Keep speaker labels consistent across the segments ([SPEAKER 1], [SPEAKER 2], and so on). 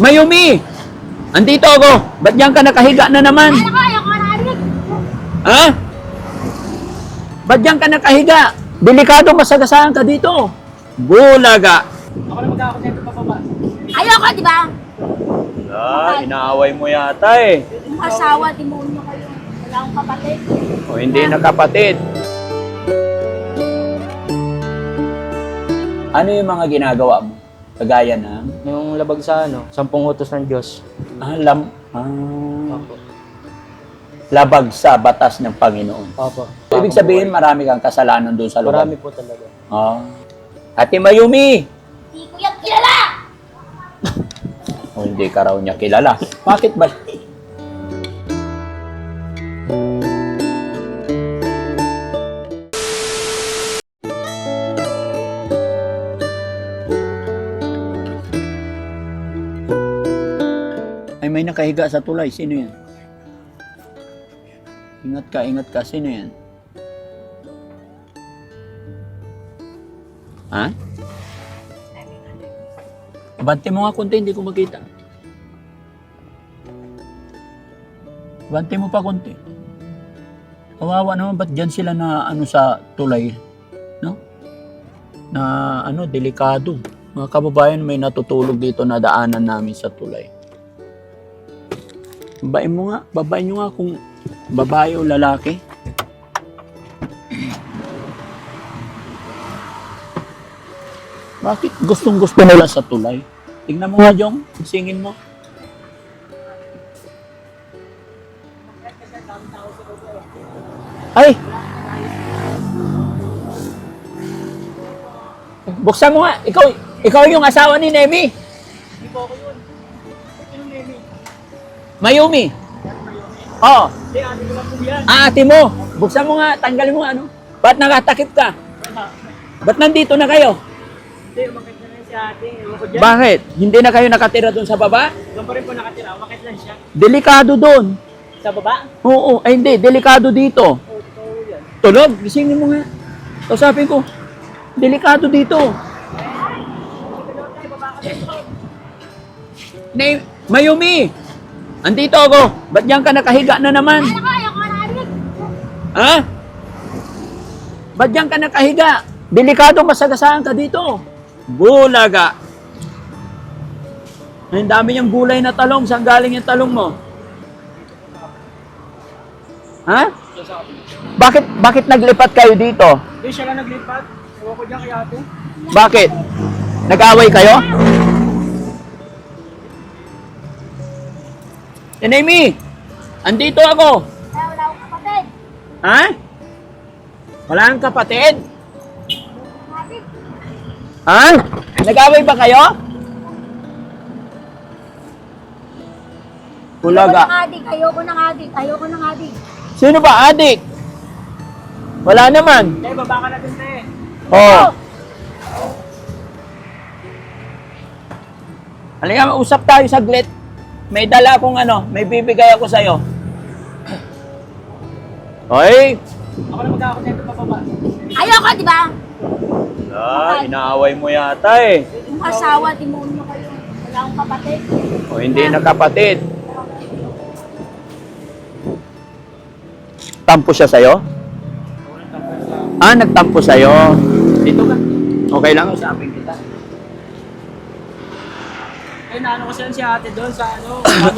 [SPEAKER 1] Mayumi! Andito ako. Ba't diyan ka nakahiga na naman?
[SPEAKER 2] Ayaw ko narinig.
[SPEAKER 1] Ha? Ba't diyan ka nakahiga? Delikado masagasaan ka dito. Bulaga.
[SPEAKER 3] Ako na magkakasento pa baba.
[SPEAKER 2] Ayaw ko, di ba?
[SPEAKER 1] Inaaway mo yata eh.
[SPEAKER 2] Yung asawa, demonyo kayo. Wala akong kapatid.
[SPEAKER 1] O hindi na kapatid. Ano yung mga ginagawa mo? Kagaya na?
[SPEAKER 3] Yung labag sa 10 utos ng Diyos. Opo.
[SPEAKER 1] Labag sa batas ng Panginoon.
[SPEAKER 3] Opo.
[SPEAKER 1] So, ibig sabihin, marami kang kasalanan doon sa lugar.
[SPEAKER 3] Marami po talaga.
[SPEAKER 1] Ate Mayumi!
[SPEAKER 2] Hindi ko yan kilala!
[SPEAKER 1] O hindi ka raw niya kilala. Bakit ba? Ay, may nakahiga sa tulay. Sino yan? Ingat ka. Sino yan? Ha? Bante mo nga konti, hindi ko makita. Bante mo pa konti. Kawawa naman, ba't dyan sila na sa tulay? No? Na delikado. Mga kababayan, may natutulog dito na daanan namin sa tulay. Babae nyo nga kung babae o lalaki. Bakit gustong-gusto nila sa tulay? Tignan mo nga, Jong. Singin mo. Ay! Buksan mo nga. Ikaw yung asawa ni Nemi.
[SPEAKER 3] Hindi po ako yun. Sino Nemi?
[SPEAKER 1] Mayumi. Oo.
[SPEAKER 3] Hindi, ate ko lang po yan.
[SPEAKER 1] Ate mo. Buksan mo nga. Tanggalin mo nga, Ba't nakatakip ka? Ba't nandito na kayo?
[SPEAKER 3] Hindi, umakit na lang si ate. Ewan ko dyan.
[SPEAKER 1] Bakit? Hindi na kayo nakatira doon sa baba?
[SPEAKER 3] Doon pa rin po nakatira. Umakit lang siya.
[SPEAKER 1] Delikado doon.
[SPEAKER 3] Sa baba?
[SPEAKER 1] Oo. Ay, hindi. Delikado dito.
[SPEAKER 3] Oo, totoo yan.
[SPEAKER 1] Tulog. Gisingin mo nga. Kausapin ko. Delikado dito. Mayumi! Andito ako. Ba't diyan ka nakahiga na naman?
[SPEAKER 2] Ayaw ko narinig.
[SPEAKER 1] Ha? Ba't diyan ka nakahiga? Delikado masagasaan ka dito. Bulaga. Ang dami niyang gulay na talong. Saan galing yung talong mo? Ha? Bakit naglipat kayo dito?
[SPEAKER 3] Hindi, siya lang naglipat. Ewan ko dyan kay ate.
[SPEAKER 1] Bakit? Nag-away kayo? Amy, andito ako.
[SPEAKER 2] Wala akong kapatid.
[SPEAKER 1] Ha? Wala kang kapatid?
[SPEAKER 2] Kapatid.
[SPEAKER 1] Ha? Nag-away ba kayo? Bulaga.
[SPEAKER 2] Ayoko ng adik.
[SPEAKER 1] Sino ba adik? Wala naman.
[SPEAKER 3] Eh, baba ka na dun, te.
[SPEAKER 1] Oh. Halika, usap tayo saglit. May dala akong may bibigay ako sa'yo. Hoy!
[SPEAKER 3] Ako na magkakasento pa baba.
[SPEAKER 2] Ayaw ko, di ba?
[SPEAKER 1] Inaaway mo yata eh.
[SPEAKER 2] Yung asawa, demonyo kayo. Wala akong kapatid.
[SPEAKER 1] O hindi na kapatid. Tampo siya sa'yo? Nagtampo sa'yo. Dito ka. Okay lang, usapin kita.
[SPEAKER 3] Eh, naano kasi yan si ate doon sa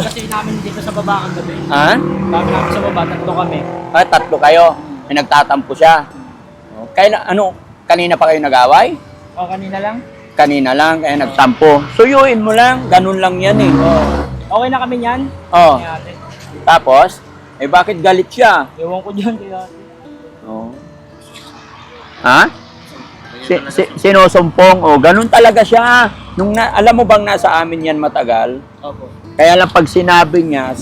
[SPEAKER 3] kasi namin dito sa baba ang gabi.
[SPEAKER 1] Ha?
[SPEAKER 3] Kami namin sa baba, 3 kami.
[SPEAKER 1] Tatlo kayo. May nagtatampo siya. Kanina pa kayo nag-away?
[SPEAKER 3] O, kanina lang.
[SPEAKER 1] Kanina lang, kaya nagtampo. Suyuin mo lang, ganun lang yan eh.
[SPEAKER 3] Okay na kami niyan.
[SPEAKER 1] Oh.
[SPEAKER 3] Ni ate.
[SPEAKER 1] Tapos, bakit galit siya?
[SPEAKER 3] Ewan ko dyan kay ate.
[SPEAKER 1] Oh. Ha? Sinusumpong. Ganun talaga siya. Alam mo bang nasa amin yan matagal?
[SPEAKER 3] Opo.
[SPEAKER 1] Kaya lang pag sinabi niya.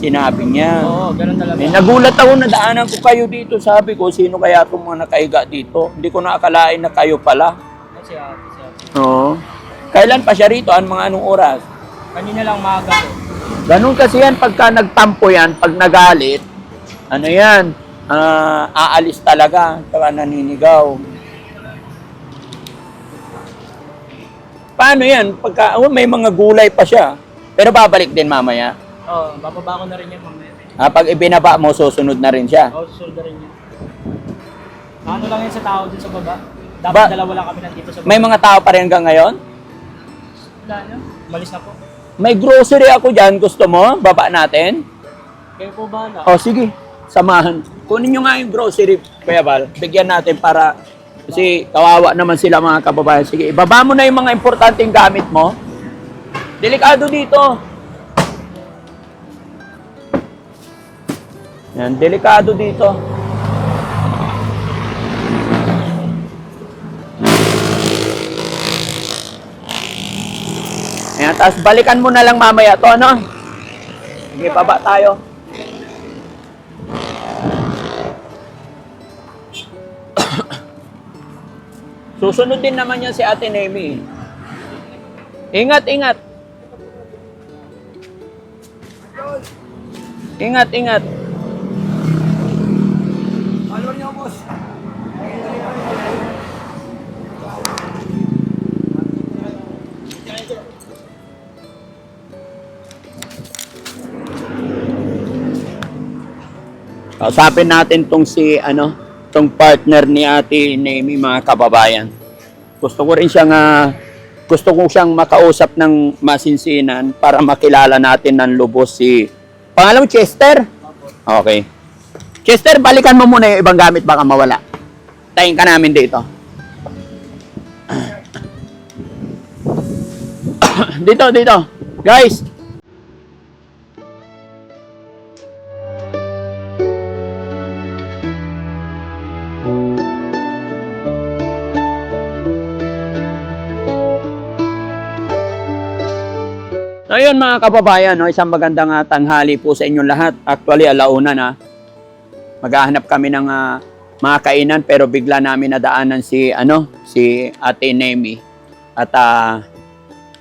[SPEAKER 3] Oo, ganun talaga.
[SPEAKER 1] Nagulat ako, nadaanan ko kayo dito. Sabi ko, sino kaya itong mga nakahiga dito? Hindi ko naakalain na kayo pala.
[SPEAKER 3] Si ate.
[SPEAKER 1] Oo. Kailan pa siya rito? Anong oras?
[SPEAKER 3] Kanina lang maaga po.
[SPEAKER 1] Ganun kasi yan, pagka nagtampo yan, pag nagalit, aalis talaga, saka naninigaw. Paano yan? Pagka may mga gulay pa siya. Pero babalik din mamaya.
[SPEAKER 3] Oo, bababa ko na rin yan mamaya.
[SPEAKER 1] Pag ibinaba mo, susunod na rin siya.
[SPEAKER 3] Oo, susunod na rin yan. Ano lang yan sa tao dun sa baba? Dapat dalawa lang kami nandito sa baba.
[SPEAKER 1] May mga tao pa rin hanggang ngayon?
[SPEAKER 3] Wala na. Malis na po.
[SPEAKER 1] May grocery ako dyan. Gusto mo? Baba natin?
[SPEAKER 3] Kayo po bahala.
[SPEAKER 1] O, sige. Samahan. Kunin nyo nga yung grocery, Kuya Val. Bigyan natin para... Kasi kawawa naman sila mga kababayan. Sige, ibaba mo na yung mga importanteng gamit mo. Delikado dito. Yan, delikado dito. Ayan, tapos balikan mo na lang mamaya to, ano? Sige, baba tayo. Susunod din naman yan si Ate Nemi. Ingat, ingat. Ingat, ingat. Kausapin natin tong tong partner ni Ate Nemi, mga kababayan. Gusto ko siyang makausap ng masinsinan para makilala natin ng lubos si... Pangalan mo, Chester? Okay. Chester, balikan mo muna yung ibang gamit, baka mawala. Tayin ka namin dito. Dito. Guys, ayun mga kababayan, no, isang magandang tanghali po sa inyong lahat. Actually, alauna na. Maghahanap kami ng mga kainan pero bigla namin nadaanan si Ate Nemi. At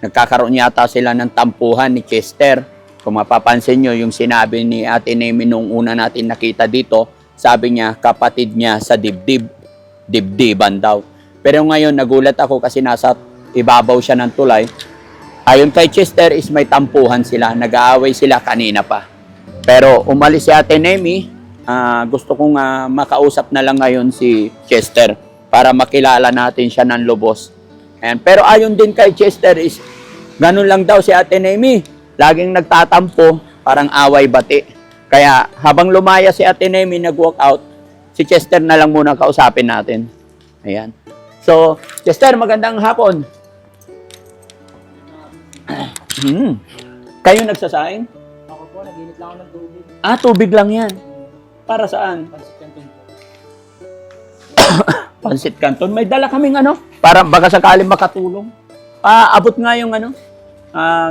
[SPEAKER 1] nagkakaroon yata sila ng tampuhan ni Chester. Kung mapapansin nyo, yung sinabi ni Ate Nemi nung una natin nakita dito, sabi niya, kapatid niya sa dibdiban daw. Pero ngayon, nagulat ako kasi nasa ibabaw siya ng tulay. Ayon kay Chester is may tampuhan sila. Nag-aaway sila kanina pa. Pero umalis si Ate Nemi. Gusto kong makausap na lang ngayon si Chester para makilala natin siya ng lubos. Ayan. Pero ayon din kay Chester is ganun lang daw si Ate Nemi. Laging nagtatampo, parang away bati. Kaya habang lumaya si Ate Nemi nag-walk out, si Chester na lang muna kausapin natin. Ayan. So, Chester, magandang hapon. Kayo nagsasaing?
[SPEAKER 3] Ako po, naginit lang ako ng tubig.
[SPEAKER 1] Tubig lang yan. Para saan?
[SPEAKER 3] Pansit Canton po.
[SPEAKER 1] Pansit Canton. May dala kaming para baka sakaling makatulong. Abot nga yung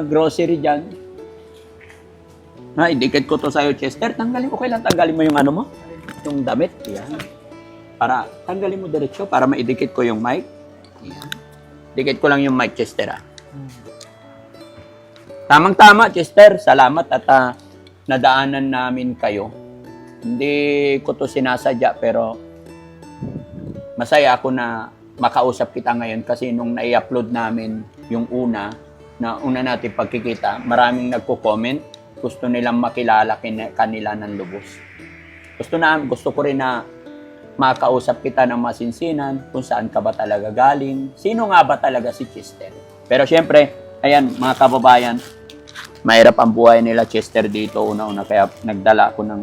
[SPEAKER 1] grocery dyan. Idikit ko to sa'yo, Chester. Okay lang, tanggalin mo yung mo? Yung damit. Yan. Para, tanggalin mo diretsyo para maidikit ko yung mic. Yan. Dikit ko lang yung mic, Chester, Tamang-tama, Chester. Salamat at nadaanan namin kayo. Hindi ko to sinasadya pero masaya ako na makausap kita ngayon kasi nung nai-upload namin yung una natin pagkikita, maraming nagko-comment. Gusto nilang makilala kanila ng lubos. Gusto ko rin na makausap kita ng masinsinan kung saan ka ba talaga galing. Sino nga ba talaga si Chester? Pero syempre, ayan mga kababayan, mahirap ang buhay nila Chester dito una-una kaya nagdala ako ng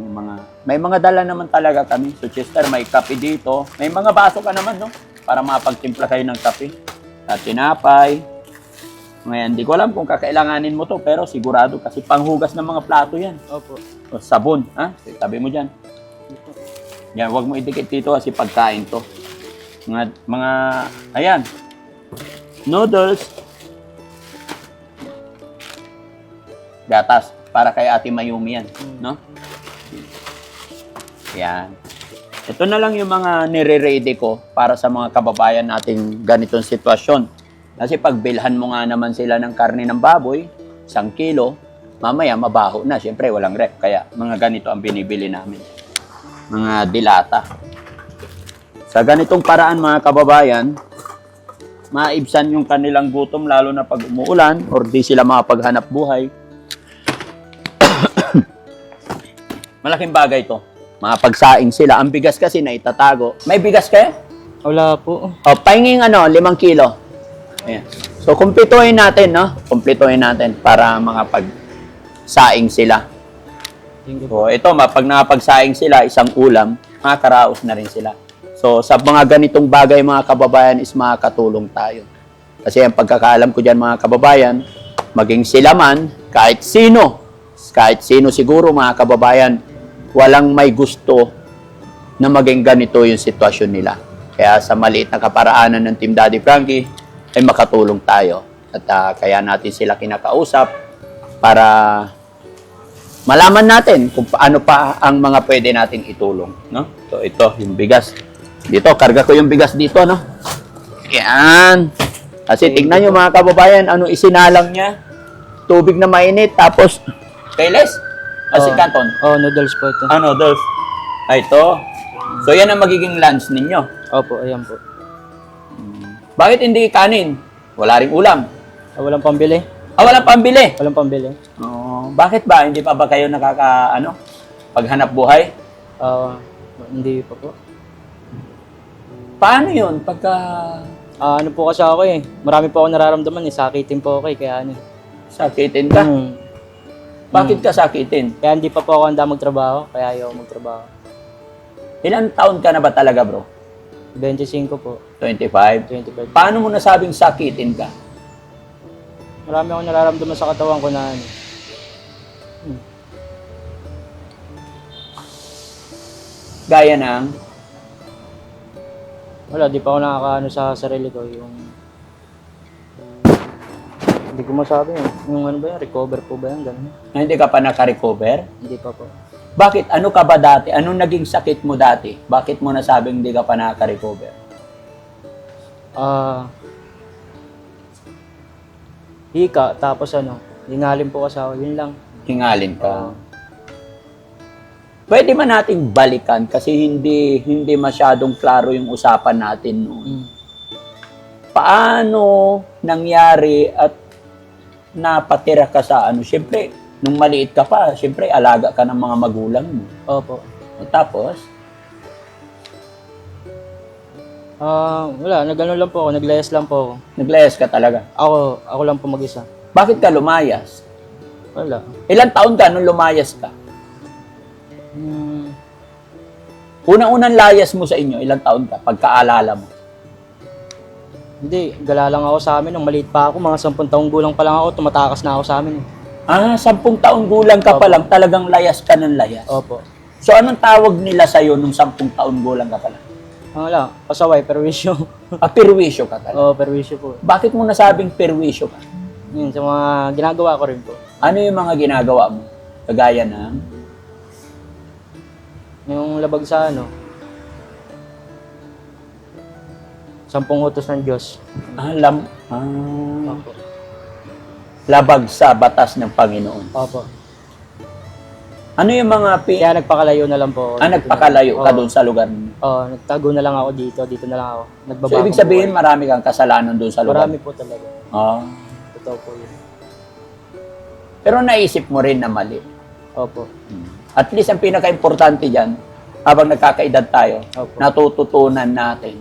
[SPEAKER 1] may mga dala naman talaga kami. So Chester, may kape dito. May mga baso ka naman, no? Para mapagtimpla kayo ng kape. At tinapay. Ngayon, di ko alam kung kakailanganin mo to pero sigurado kasi panghugas ng mga plato yan.
[SPEAKER 3] Opo.
[SPEAKER 1] O sabon, tabi mo dyan. Yan, huwag mo idikit dito kasi pagkain to. Ayan. Noodles. Gatas para kay Ate Mayumi yan, no? Yan. Ito na lang yung mga nire-ready ko para sa mga kababayan nating ganitong sitwasyon. Kasi pag bilhan mo nga naman sila ng karne ng baboy, 1 kilo, mamaya mabaho na. Siyempre, walang rep. Kaya mga ganito ang binibili namin. Mga dilata. Sa ganitong paraan mga kababayan, maibsan yung kanilang gutom lalo na pag umuulan or di sila makapaghanap buhay. Malaking bagay to. Makapagsaing sila. Ang bigas kasi na itatago. May bigas kayo?
[SPEAKER 3] Wala po.
[SPEAKER 1] O, pahinging 5 kilo. Ayan. So, kumpletuhin natin, no? Kumpletuhin natin para makapagsaing sila.
[SPEAKER 3] Thank you po.
[SPEAKER 1] So, ito, pag nakapagsaing sila, isang ulam, makakaraos na rin sila. So, sa mga ganitong bagay, mga kababayan, is makakatulong tayo. Kasi ang pagkakaalam ko dyan, mga kababayan, maging sila man, kahit sino siguro, mga kababayan, walang may gusto na maging ganito yung sitwasyon nila. Kaya sa maliit na kaparaanan ng Team Daddy Frankie, ay makatulong tayo. At kaya natin sila kinakausap para malaman natin kung paano pa ang mga pwede nating itulong. No? So ito, yung bigas. Dito, karga ko yung bigas dito. No? Yan. Kasi tignan nyo mga kababayan, ano isinalang niya? Tubig na mainit, tapos kailes? Kasi kanton?
[SPEAKER 3] Noodles po ito.
[SPEAKER 1] Noodles. Ito. So yan ang magiging lunch ninyo.
[SPEAKER 3] Opo, ayan po.
[SPEAKER 1] Bakit hindi kanin? Wala ring ulam.
[SPEAKER 3] Walang pambili.
[SPEAKER 1] Walang pambili.
[SPEAKER 3] Walang pambili.
[SPEAKER 1] Bakit ba? Hindi pa ba kayo paghanap buhay?
[SPEAKER 3] Hindi pa po.
[SPEAKER 1] Paano yun? Pagka...
[SPEAKER 3] Ano po kasi ako eh. Marami po ako nararamdaman eh. Sakitin po ako eh. Kaya ano.
[SPEAKER 1] Sakitin ka? Bakit ka sakitin?
[SPEAKER 3] Kaya hindi pa po ako handa magtrabaho. Kaya ayaw magtrabaho.
[SPEAKER 1] Ilang taon ka na ba talaga, bro?
[SPEAKER 3] 25 po.
[SPEAKER 1] 25?
[SPEAKER 3] 25.
[SPEAKER 1] Paano mo nasabing sakitin ka?
[SPEAKER 3] Marami akong nararamdaman sa katawan ko na ano.
[SPEAKER 1] Gaya ng...
[SPEAKER 3] Wala, di pa ako nakakaano sa sarili ko. Hindi ko masabi yun. Yung ano ba yan? Recover po ba yan? Ganun.
[SPEAKER 1] Hindi ka pa naka-recover?
[SPEAKER 3] Hindi pa po.
[SPEAKER 1] Bakit? Ano ka ba dati? Anong naging sakit mo dati? Bakit mo nasabing hindi ka pa nakaka-recover?
[SPEAKER 3] Hika, tapos lingalin po kasi ako. Yun lang.
[SPEAKER 1] Hingalin ka. Pwede man nating balikan kasi hindi masyadong klaro yung usapan natin noon. Paano nangyari at napatira ka sa Siyempre, nung maliit ka pa, siyempre alaga ka ng mga magulang mo.
[SPEAKER 3] Opo.
[SPEAKER 1] Tapos?
[SPEAKER 3] Wala, nag-ano lang po ako, naglayas lang po ako.
[SPEAKER 1] Naglayas ka talaga?
[SPEAKER 3] Ako lang po mag-isa.
[SPEAKER 1] Bakit ka lumayas?
[SPEAKER 3] Wala.
[SPEAKER 1] Ilang taon ka nung lumayas ka? Unang-unang layas mo sa inyo, ilang taon ka? Pagkaalala mo?
[SPEAKER 3] Hindi, gala lang ako sa amin. Nung maliit pa ako, mga 10 taong gulang pa lang ako, tumatakas na ako sa amin.
[SPEAKER 1] 10 taon gulang ka pa lang, talagang layas ka ng layas?
[SPEAKER 3] Opo.
[SPEAKER 1] So, anong tawag nila sa'yo nung 10 taon gulang ka pa lang?
[SPEAKER 3] Wala, pasaway, perwisyo.
[SPEAKER 1] Perwisyo ka talaga?
[SPEAKER 3] Oo, perwisyo po.
[SPEAKER 1] Bakit mo nasabing perwisyo ka?
[SPEAKER 3] Yun, sa mga ginagawa ko rin po.
[SPEAKER 1] Ano yung mga ginagawa mo? Kagaya ng?
[SPEAKER 3] Yung labag sa 10 utos ng Diyos. Opo.
[SPEAKER 1] Labag sa batas ng Panginoon.
[SPEAKER 3] Opo.
[SPEAKER 1] Ano yung mga
[SPEAKER 3] Kaya nagpakalayo na lang po ako.
[SPEAKER 1] nagpakalayo ka doon sa lugar mo?
[SPEAKER 3] Oo, nagtago na lang ako dito na lang ako. Nagbabago.
[SPEAKER 1] So, ibig sabihin, marami kang kasalanan doon sa lugar?
[SPEAKER 3] Marami po talaga. Totoo po yun.
[SPEAKER 1] Pero naisip mo rin na mali.
[SPEAKER 3] Opo.
[SPEAKER 1] At least, ang pinaka-importante dyan, habang nagkakaedad tayo,
[SPEAKER 3] Opo.
[SPEAKER 1] natututunan natin.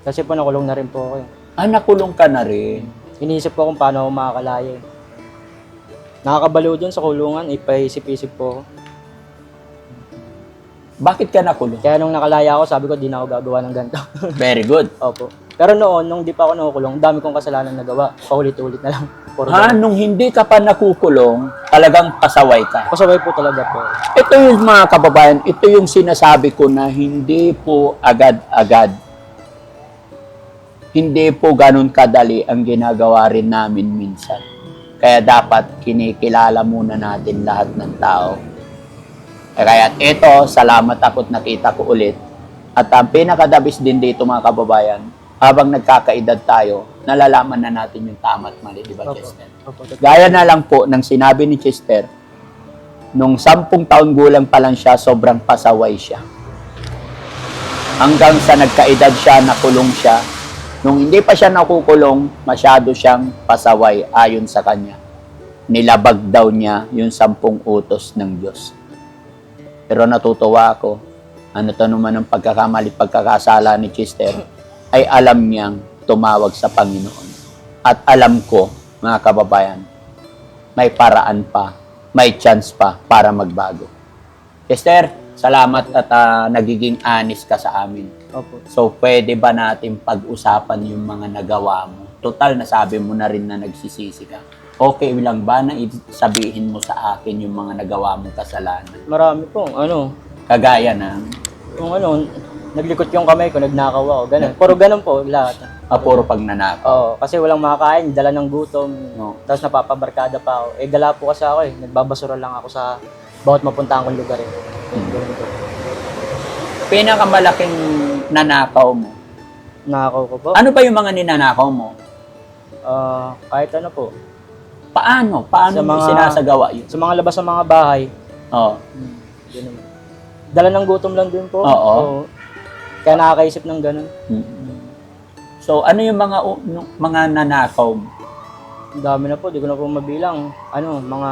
[SPEAKER 3] Kasi po nakulong na rin po ako eh.
[SPEAKER 1] Nakulong ka na rin.
[SPEAKER 3] Iniisip po kung paano ako makakalaya eh. Nakakabaliw dun sa kulungan, ipaisip-isip po ako.
[SPEAKER 1] Bakit ka nakulong?
[SPEAKER 3] Kaya nung nakalaya ako, sabi ko, di na ako gagawa ng ganito.
[SPEAKER 1] Very good.
[SPEAKER 3] Opo. Pero noon, nung di pa ako nakukulong, dami kong kasalanan nagawa. Paulit-ulit na lang.
[SPEAKER 1] Nung hindi ka pa nakukulong, talagang pasaway ka.
[SPEAKER 3] Pasaway po talaga po.
[SPEAKER 1] Ito yung mga kababayan, ito yung sinasabi ko na hindi po agad-agad. Hindi po ganun kadali ang ginagawa rin namin minsan. Kaya dapat kinikilala muna natin lahat ng tao. Kaya ito, salamat ako't nakita ko ulit. At ang pinakadabis din dito mga kababayan, habang nagkakaedad tayo, nalalaman na natin yung tama at mali, di ba, Chester?
[SPEAKER 3] Opo.
[SPEAKER 1] Gaya na lang po ng sinabi ni Chester, nung 10 taon gulang pa lang siya, sobrang pasaway siya. Hanggang sa nagkaedad siya, nakulong siya. Nung hindi pa siya nakukulong, masyado siyang pasaway ayon sa kanya. nilabag daw niya yung 10 utos ng Diyos. Pero natutuwa ako, ano to naman ang pagkakasala ni Chester, ay alam niyang tumawag sa Panginoon. At alam ko, mga kababayan, may paraan pa, may chance pa para magbago. Chester, salamat at nagiging honest ka sa amin.
[SPEAKER 3] Opo.
[SPEAKER 1] So, pwede ba natin pag-usapan yung mga nagawa mo? Total, nasabi mo na rin na nagsisisi ka. Okay lang ba na sabihin mo sa akin yung mga nagawa mong kasalanan?
[SPEAKER 3] Marami pong,
[SPEAKER 1] Kagaya ng,
[SPEAKER 3] naglikot yung kamay ko, nagnakaw ako, ganun. Puro ganun po, lahat.
[SPEAKER 1] puro pagnanakaw.
[SPEAKER 3] Oo, kasi walang makakain, dala ng gutom,
[SPEAKER 1] No.
[SPEAKER 3] tapos napapabarkada pa ako. Gala po kasi ako nagbabasura lang ako sa bawat mapuntahan kong lugar Ganun po.
[SPEAKER 1] Pinakamalaking nanakaw mo.
[SPEAKER 3] Nakakaw ko po.
[SPEAKER 1] Ano ba yung mga ninanakaw mo?
[SPEAKER 3] Kahit ano po.
[SPEAKER 1] Paano? Paano
[SPEAKER 3] Sa
[SPEAKER 1] mo
[SPEAKER 3] mga-
[SPEAKER 1] sinasagawa yun?
[SPEAKER 3] Sa mga labas ng mga bahay,
[SPEAKER 1] Oo.
[SPEAKER 3] ganun. Dala ng gutom lang din po.
[SPEAKER 1] Oo.
[SPEAKER 3] Kaya nakakaisip ng ganun.
[SPEAKER 1] So, ano yung mga nanakaw mo?
[SPEAKER 3] Ang dami na po, di ko na po mabilang. Mga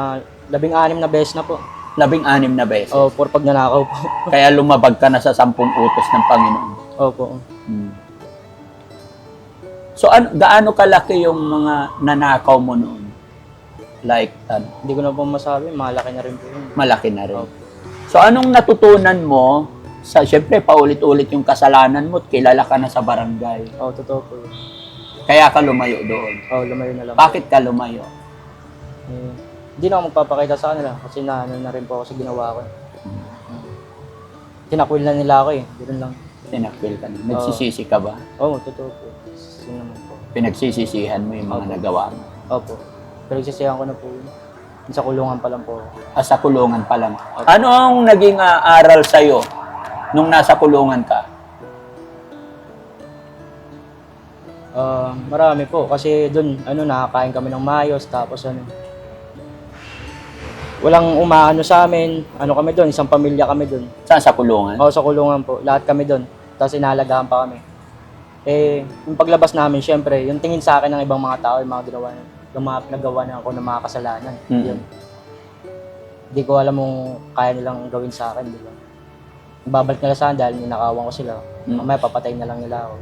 [SPEAKER 3] 16 na beses na po.
[SPEAKER 1] 16 na beses.
[SPEAKER 3] Puro pag nanakaw po.
[SPEAKER 1] Kaya lumabag ka na sa 10 utos ng Panginoon.
[SPEAKER 3] Opo.
[SPEAKER 1] So, gaano kalaki yung mga nanakaw mo noon? Like,
[SPEAKER 3] Hindi ko na po masabi, malaki na rin po yun.
[SPEAKER 1] malaki na rin.
[SPEAKER 3] Opo.
[SPEAKER 1] So, anong natutunan mo siyempre, paulit-ulit yung kasalanan mo at kilala ka na sa barangay.
[SPEAKER 3] Totoo po yun.
[SPEAKER 1] Kaya ka lumayo doon.
[SPEAKER 3] Lumayo na lang.
[SPEAKER 1] Bakit ka lumayo?
[SPEAKER 3] Hindi na ako magpapakita sa kanila kasi na rin po ako sa ginawa ko. Tinakwil na nila ako Ganun lang.
[SPEAKER 1] Tinakwil ka na. Nagsisisi ka ba?
[SPEAKER 3] Totoo po. Sino naman po.
[SPEAKER 1] Pinagsisisihan mo yung mga nagawa mo.
[SPEAKER 3] Opo. Pero sisihan ko na po yun. Sa kulungan pa lang po.
[SPEAKER 1] Sa kulungan pa lang. Ano ang naging aral sa'yo nung nasa kulungan ka?
[SPEAKER 3] Marami po. Kasi doon, nakakain kami ng mayos. Tapos walang umaano sa amin. Kami doon, isang pamilya kami doon.
[SPEAKER 1] Saan sa kulungan?
[SPEAKER 3] Sa kulungan po. Lahat kami doon. Tapos inalagaan pa kami. Yung paglabas namin, syempre, yung tingin sa akin ng ibang mga tao, yung mga nagawa na ako ng mga kasalanan. Yun. Hindi ko alam kung kaya nilang gawin sa akin, di ba? Babalik nila sa akin dahil ninakawan ko sila. Mamaya papatayin na lang nila ako.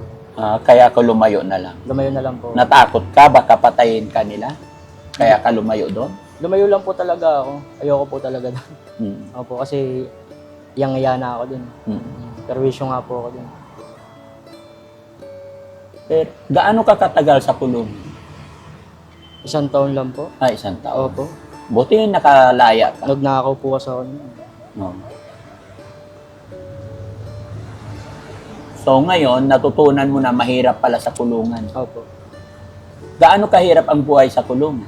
[SPEAKER 1] Kaya ka lumayo na lang.
[SPEAKER 3] Lumayo na lang po.
[SPEAKER 1] Natakot ka? Baka patayin ka nila? Kaya ka lumayo doon?
[SPEAKER 3] Lumayo lang po talaga ako. Ayoko po talaga doon. Opo, kasi iyang-iya na ako doon. Perwisyo nga po ako doon.
[SPEAKER 1] Pero, gaano ka katagal sa kulungan?
[SPEAKER 3] 1 taon lang po.
[SPEAKER 1] 1 taon.
[SPEAKER 3] Opo.
[SPEAKER 1] Buti nakalaya ka.
[SPEAKER 3] Nagnakaw po kasi ako noon.
[SPEAKER 1] No. So ngayon, natutunan mo na mahirap pala sa kulungan.
[SPEAKER 3] Opo.
[SPEAKER 1] Gaano kahirap ang buhay sa kulungan?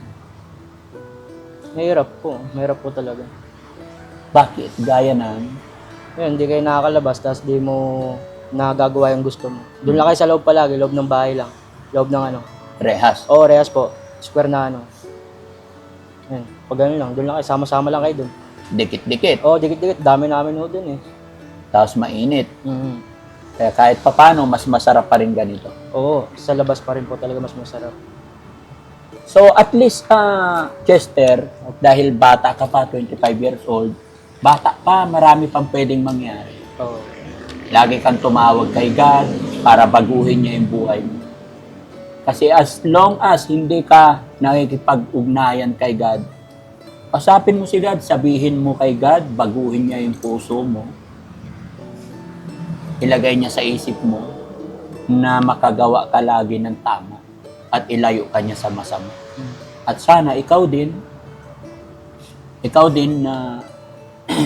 [SPEAKER 3] Mahirap po. Mahirap po talaga.
[SPEAKER 1] Bakit? Gaya ng...
[SPEAKER 3] Hindi kayo nakakalabas, tapos di mo nagagawa yung gusto mo. Doon lang kayo sa loob palagi, loob ng bahay lang. Loob ng
[SPEAKER 1] rehas.
[SPEAKER 3] rehas po. Square na Yan. Pag gano'n lang, doon lang kayo, sama-sama lang kayo doon.
[SPEAKER 1] Dikit-dikit.
[SPEAKER 3] Dikit-dikit. Dami namin doon
[SPEAKER 1] Tapos mainit. Kaya kahit papano, mas masarap pa rin ganito.
[SPEAKER 3] Sa labas pa rin po talaga mas masarap.
[SPEAKER 1] So at least, Chester, dahil bata ka pa, 25 years old, bata pa, marami pang pwedeng mangyari. Lagi kang tumawag kay God para baguhin niya yung buhay mo. Kasi as long as hindi ka nakikipag-ugnayan kay God, pasapin mo si God, sabihin mo kay God, baguhin niya yung puso mo. Ilagay niya sa isip mo na makagawa ka lagi ng tama at ilayo ka niya sa masama. At sana ikaw din na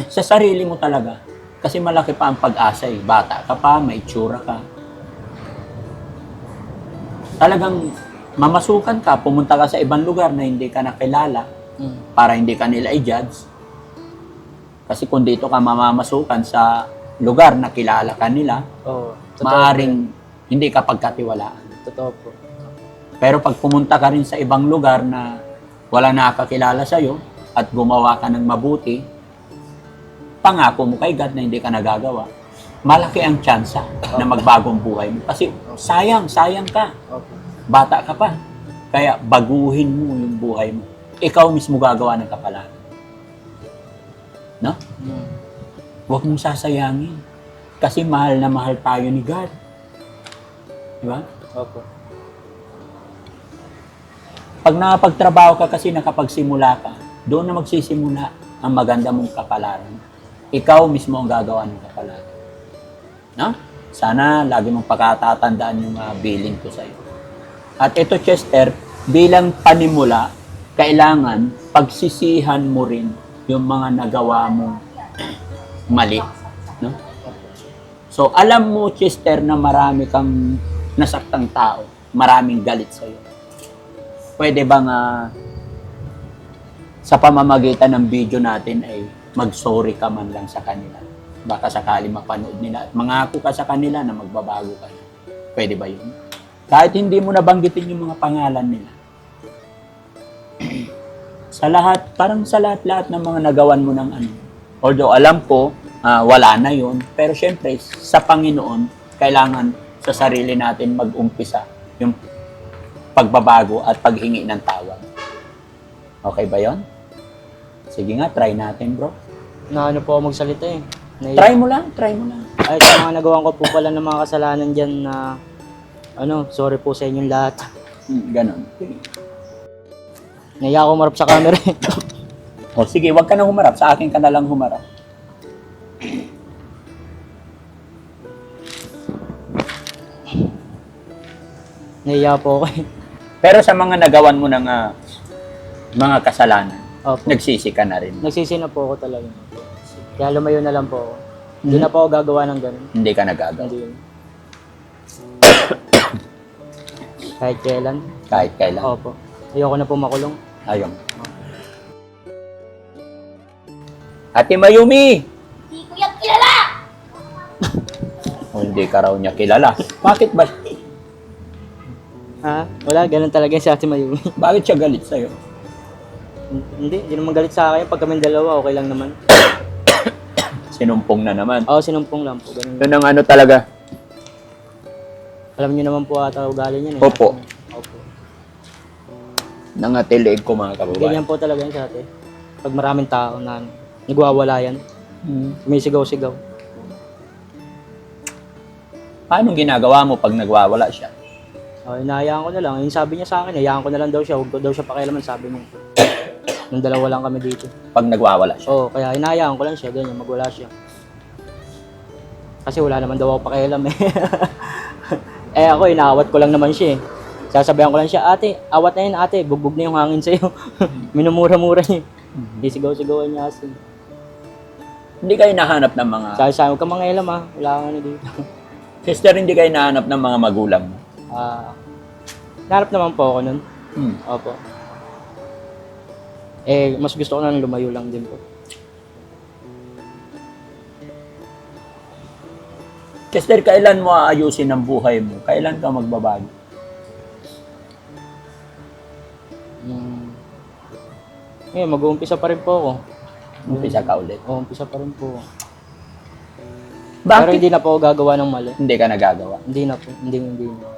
[SPEAKER 1] sa sarili mo talaga. Kasi malaki pa ang pag-asa Bata ka pa, may itsura ka. Talagang mamasukan ka, pumunta ka sa ibang lugar na hindi ka nakilala para hindi ka nila i-judge. Kasi kung dito ka mamamasukan sa lugar na kilala ka nila, maaring hindi ka pagkatiwalaan.
[SPEAKER 3] Totoo po.
[SPEAKER 1] Pero pag pumunta ka rin sa ibang lugar na wala nakakakilala sa'yo at gumawa ka ng mabuti, pangako mo kay God na hindi ka nagagawa, malaki ang tsansa na magbagong buhay mo. Kasi sayang ka. Bata ka pa. Kaya baguhin mo yung buhay mo. ikaw mismo gagawa ng kapalaran. No?
[SPEAKER 3] Mm.
[SPEAKER 1] Huwag mong sasayangin. Kasi mahal na mahal tayo ni God. Di ba?
[SPEAKER 3] Opo.
[SPEAKER 1] Pag nakapagtrabaho ka kasi nakapagsimula ka, doon na magsisimula ang maganda mong kapalaran. Ikaw mismo ang gagawa ng kapalaran. No? Sana lagi mong pagkatatandaan yung billing ko sa'yo. At ito, Chester, bilang panimula, kailangan pagsisihan mo rin yung mga nagawa mong mali. No? So, alam mo, Chester, na marami kang nasaktang tao, maraming galit sa'yo. Pwede bang sa pamamagitan ng video natin ay mag-sorry ka man lang sa kanila? Baka sakali mapanood nila at mangako ka sa kanila na magbabago ka na. Pwede ba yun? Kahit hindi mo nabanggitin yung mga pangalan nila. Sa lahat, parang sa lahat-lahat ng mga nagawan mo ng ano. Although alam ko, wala na yun. Pero syempre, sa Panginoon, kailangan sa sarili natin mag-umpisa yung pagbabago at paghingi ng tawad. Okay ba yon? Sige nga, try natin, bro.
[SPEAKER 3] Na ano po ako magsalita eh.
[SPEAKER 1] Try mo lang, try mo lang.
[SPEAKER 3] Ay, sa mga nagawa ko po pala ng mga kasalanan dyan na sorry po sa inyong lahat.
[SPEAKER 1] Ganon.
[SPEAKER 3] Naiya ako marap sa camera eh.
[SPEAKER 1] O sige, wag ka na humarap. Sa akin ka na lang humarap.
[SPEAKER 3] Naiya po ako eh.
[SPEAKER 1] Pero sa mga nagawan mo ng mga kasalanan,
[SPEAKER 3] Opo.
[SPEAKER 1] nagsisi ka na rin.
[SPEAKER 3] Nagsisi na po ako talaga. Kaya lumayo na lang po ako. Hindi na po ako gagawa ng ganun.
[SPEAKER 1] Hindi ka nagagawa.
[SPEAKER 3] Hindi yun. Kahit kailan.
[SPEAKER 1] Kahit kailan.
[SPEAKER 3] Opo. Ayoko na po makulong.
[SPEAKER 1] Ayun. Ate Mayumi!
[SPEAKER 2] Hindi ko yan kilala!
[SPEAKER 1] O hindi ka raw niya kilala. Bakit ba?
[SPEAKER 3] Ha? Wala, ganun talaga si Ate Mayumi.
[SPEAKER 1] Bakit siya galit sa'yo?
[SPEAKER 3] Hindi naman galit sa akin. Pag kami dalawa, okay lang naman.
[SPEAKER 1] Sinumpong na naman.
[SPEAKER 3] Oo, sinumpong lang po. Ganun.
[SPEAKER 1] Yun ang ano talaga.
[SPEAKER 3] Alam niyo naman po ata ugali niyan eh.
[SPEAKER 1] Opo.
[SPEAKER 3] Opo.
[SPEAKER 1] Nangatilig ko mga kababayan.
[SPEAKER 3] Ganyan po talaga yan sa ate. Pag maraming tao na nagwawala yan, may sigaw-sigaw.
[SPEAKER 1] Paano ginagawa mo pag nagwawala siya?
[SPEAKER 3] Inahayaan ko na lang. Yung sabi niya sa akin, hayaan ko na lang daw siya. Huwag ko daw siya pakialaman, sabi niya. Nung dalawa lang kami dito.
[SPEAKER 1] Pag nagwawala siya.
[SPEAKER 3] Oo, kaya inahayaan ko lang siya. Ganyan, magwala siya. Kasi wala naman daw ako pakialam eh. Eh ako, inaawat ko lang naman siya eh. Sasabihan ko lang siya, ate, awat na yun ate, bugbog na yung hangin sa'yo. Minumura-mura niya. Hindi sigaw-sigawan niya kasi.
[SPEAKER 1] Hindi kayo nahanap ng mga...
[SPEAKER 3] Sabi sa akin, huwag ka mangialam ha. Wala kang ano dito.
[SPEAKER 1] Sister, hindi kayo nahanap ng mga magulang mo?
[SPEAKER 3] Naharap naman po ako nun.
[SPEAKER 1] Hmm.
[SPEAKER 3] Opo. Eh, mas gusto ko na lumayo lang din po.
[SPEAKER 1] Sister, kailan mo aayusin ang buhay mo? Kailan ka magbabago?
[SPEAKER 3] Ngayon, mag-uumpisa pa rin po ako.
[SPEAKER 1] Umpisa ka ulit.
[SPEAKER 3] Oo, umpisa pa rin po.
[SPEAKER 1] Bakit?
[SPEAKER 3] Pero hindi na po ako gagawa ng mali.
[SPEAKER 1] Hindi ka nagagawa.
[SPEAKER 3] Hindi na po. Hindi na.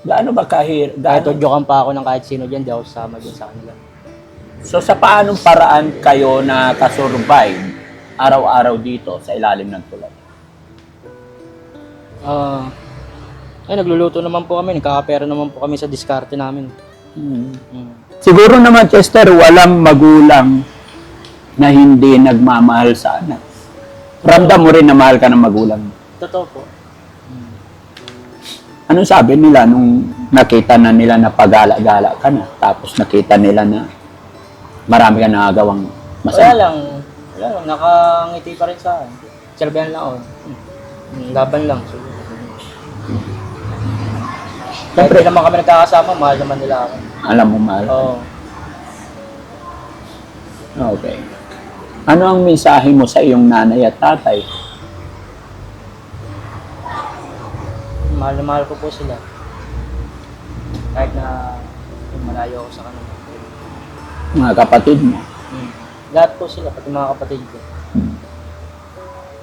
[SPEAKER 1] Gaano ba
[SPEAKER 3] Kahit
[SPEAKER 1] gaano?
[SPEAKER 3] udyokan pa ako ng kahit sino dyan, di ako sasama dyan sa kanila.
[SPEAKER 1] So sa paanong paraan kayo nakasurvive araw-araw dito sa ilalim ng tulay?
[SPEAKER 3] Nagluluto naman po kami. Nagkakapera naman po kami sa diskarte namin.
[SPEAKER 1] Siguro naman, Chester, walang magulang na hindi nagmamahal sa anak. Ramdam mo rin na mahal ka ng magulang mo.
[SPEAKER 3] Totoo po.
[SPEAKER 1] Anong sabi nila nung nakita na nila na pagala-gala ka na, tapos nakita nila na marami ka nagagawang
[SPEAKER 3] Wala
[SPEAKER 1] masama?
[SPEAKER 3] lang. Nakangiti pa rin sa akin. Silbihan lang ako. Laban lang. Kahit di naman kami nagkakasama, mahal naman nila ako.
[SPEAKER 1] Alam mo, mahal.
[SPEAKER 3] Oo.
[SPEAKER 1] Okay. Ano ang mensahe mo sa iyong nanay at tatay?
[SPEAKER 3] Mahal na mahal ko po sila. Kahit na malayo ako sa kanila.
[SPEAKER 1] Mga kapatid mo?
[SPEAKER 3] Lahat po sila, pati mga kapatid ko.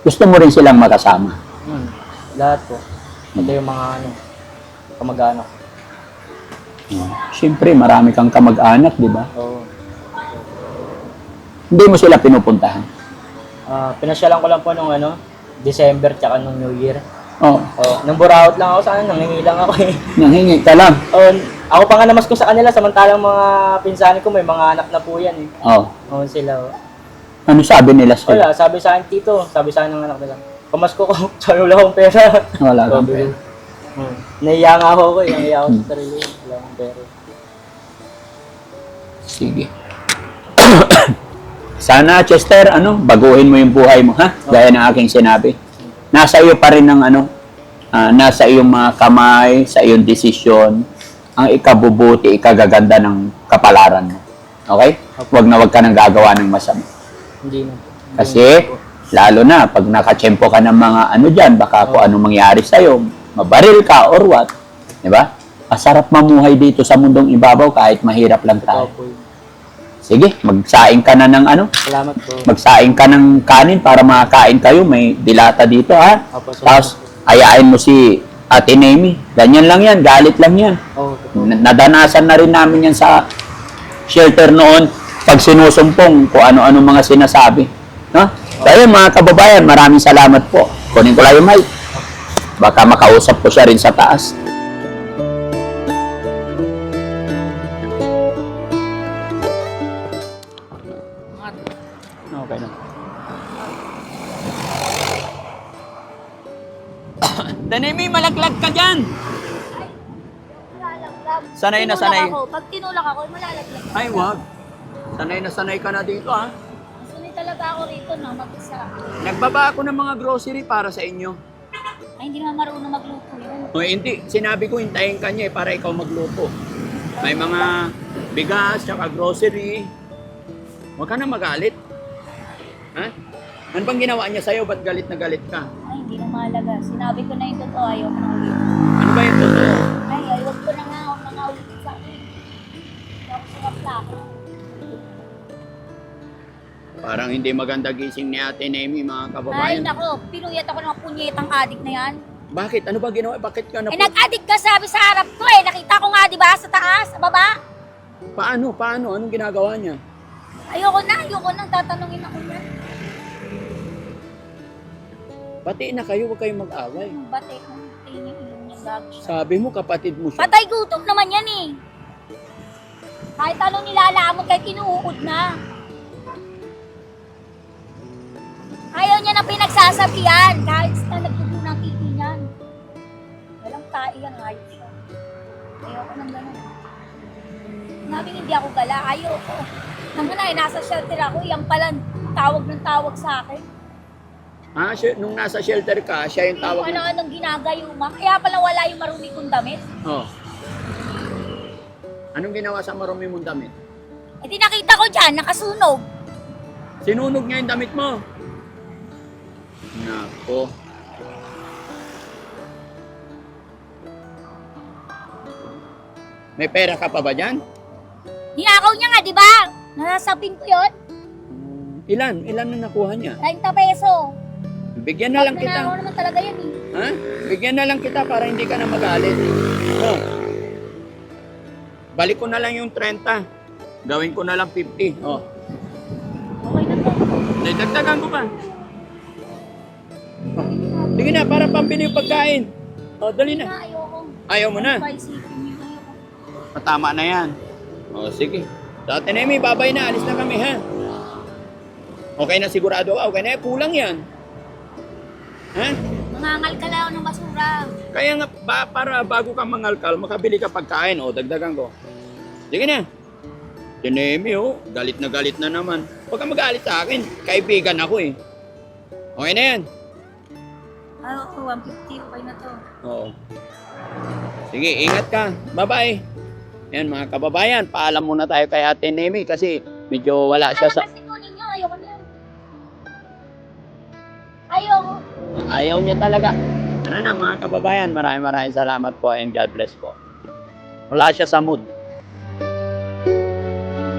[SPEAKER 1] Gusto mo rin silang makasama?
[SPEAKER 3] Lahat po. Pati yung mga kamag-anak.
[SPEAKER 1] Siyempre, marami kang kamag-anak, di ba?
[SPEAKER 3] Oo.
[SPEAKER 1] Hindi mo sila pinupuntahan.
[SPEAKER 3] Pinasyalan ko lang po nung December tsaka nung New Year.
[SPEAKER 1] Oo.
[SPEAKER 3] Nung buraot lang ako sa nangingi lang ako eh.
[SPEAKER 1] Nanghingi ka lang.
[SPEAKER 3] Ako pa nga namas ko sa kanila, samantalang mga pinsan ko may mga anak na po yan eh.
[SPEAKER 1] Oo.
[SPEAKER 3] Oo sila.
[SPEAKER 1] Ano sabi nila sa'yo?
[SPEAKER 3] Wala, sabi sa akin, tito, sabi sa akin ng anak nila, pamasko ko, sabi wala akong pera.
[SPEAKER 1] Wala kang
[SPEAKER 3] Sabi
[SPEAKER 1] pera.
[SPEAKER 3] ko, Naiya nga ako naiya ako sa sarili ko, wala akong pera.
[SPEAKER 1] Sige. Sana, Chester, baguhin mo yung buhay mo, ha? Gaya ng aking sinabi. Nasa iyo pa rin ang nasa iyong mga kamay, sa iyong desisyon, ang ikabubuti, ikagaganda ng kapalaran mo. Okay? Huwag ka nang gagawa ng masama.
[SPEAKER 3] Hindi na.
[SPEAKER 1] Kasi, lalo na, pag nakachempo ka ng mga dyan, baka kung ano mangyari sa'yo, mabaril ka or what. Diba? Masarap mamuhay dito sa mundong ibabaw kahit mahirap lang tayo.
[SPEAKER 3] Opo.
[SPEAKER 1] Sige, magsaing ka na ng
[SPEAKER 3] Salamat po.
[SPEAKER 1] magsaing ka ng kanin para makakain kayo. May dilata dito, ha?
[SPEAKER 3] Opo, salamat.
[SPEAKER 1] Tapos, ayain mo si Ate Nemi. Ganyan lang yan, galit lang yan.
[SPEAKER 3] Oo, totoo.
[SPEAKER 1] Nadanasan na rin namin yan sa shelter noon pag sinusumpong kung ano-ano mga sinasabi. No? Kaya mga kababayan, maraming salamat po. Kunin ko lang yung mic. Baka makausap ko siya rin sa taas. Okay na. Tanemi, malaglag ka dyan!
[SPEAKER 2] Malalaglag.
[SPEAKER 1] Sanay na
[SPEAKER 2] Tinulak
[SPEAKER 1] sanay.
[SPEAKER 2] Ako. Pag tinulak ako, malalaglag.
[SPEAKER 1] Ay, wag. Sanay na sanay ka na dito, ha?
[SPEAKER 2] Sanay talaga ako rito, no? Mag-isa.
[SPEAKER 1] Nagbaba ako ng mga grocery para sa inyo.
[SPEAKER 2] Ay, hindi naman marunong magluto yun.
[SPEAKER 1] O, hindi. Sinabi ko, hintayin ka niya para ikaw magluto. May mga bigas, tsaka grocery. Huwag ka na magalit. Ha? Ano bang ginawa niya sa'yo? Ba't galit na galit ka?
[SPEAKER 2] Ay, hindi na mahalaga. Sinabi ko na yung totoo, ayaw ko na ulit.
[SPEAKER 1] Ano ba yung totoo?
[SPEAKER 2] Ay, ayaw ko na nga, huwag na nga ulit sa akin. Hindi ako sumapla.
[SPEAKER 1] Parang hindi maganda gising ni Ate Nemi, mga
[SPEAKER 2] Ay,
[SPEAKER 1] kababayan.
[SPEAKER 2] nako, pinuyat ako ng punyetang adik na yan.
[SPEAKER 1] Bakit? Ano ba ginawa? Bakit ka na
[SPEAKER 2] Eh, nag-addict ka sabi sa harap ko eh. Nakita ko nga, di ba, sa taas, sa baba.
[SPEAKER 1] Paano? Paano? Anong ginagawa niya?
[SPEAKER 2] Ayoko na, tatanungin ako yan.
[SPEAKER 1] Pati na kayo, huwag kayong mag-away.
[SPEAKER 2] Yung bate, kung tingin yung gago siya.
[SPEAKER 1] Sabi mo, kapatid mo siya.
[SPEAKER 2] Patay gutom naman yan eh. Kahit anong nilalamot, kahit kinuukod na. Ayaw niya na pinagsasabihan, kahit na nagdugo ng titi niyan. Walang tae yan, ayos siya. Ayoko nang gano'n. Nabing hindi ako gala, ayoko. Naman ay, nasa shelter ako, yung pala tawag ng tawag sa akin.
[SPEAKER 1] Ha? Nung nasa shelter ka, siya yung tawag
[SPEAKER 2] Ano anong ginagayuma, kaya pala wala yung marumi kong damit.
[SPEAKER 1] Oh. Anong ginawa sa marumi mong damit?
[SPEAKER 2] Eh di nakita ko dyan, nakasunog.
[SPEAKER 1] Sinunog niya yung damit mo. Nako. May pera ka pa ba dyan?
[SPEAKER 2] Ninakaw niya nga, di ba? Nasasapin ko yun,
[SPEAKER 1] Ilan? Ilan na nakuha niya?
[SPEAKER 2] 30 peso.
[SPEAKER 1] Bigyan na lang kita.
[SPEAKER 2] Nanakaw naman talaga yan eh.
[SPEAKER 1] Ha? Bigyan na lang kita para hindi ka na magalit. Oh. Balik ko na lang yung 30. Gawin ko na lang 50. Oh.
[SPEAKER 2] Okay na to.
[SPEAKER 1] Dagdagan ko pa. Oh. Sige na, para pambili yung pagkain. Oh, dali na.
[SPEAKER 2] Ayoko.
[SPEAKER 1] Ayaw mo na.
[SPEAKER 2] Paisipin niyo, ayoko.
[SPEAKER 1] Tama na yan. O, sige. So, Ate Nemi, babay na. Alis na kami, ha? Okay na, sigurado ka. Okay na, kulang yan. Ha?
[SPEAKER 2] Mangangal ka lang ng basura.
[SPEAKER 1] Kaya nga, para bago ka mangalkal, makabili ka pagkain. O, dagdagan ko. Sige na. Ate Nemi, galit na naman. Huwag ka magalit sa akin. Kaibigan ako, eh. Okay na yan.
[SPEAKER 2] Ay, oo, 150. Okay na to.
[SPEAKER 1] Oo. Sige, ingat ka. Bye-bye. Yan mga kababayan, paalam muna tayo kay Ate Nemi kasi medyo wala siya sa...
[SPEAKER 2] Kasi kunin niyo, ayoko na. Ayoko.
[SPEAKER 1] Ayaw niya talaga. Ano na mga kababayan, maraming salamat po and God bless po. Wala siya sa mood.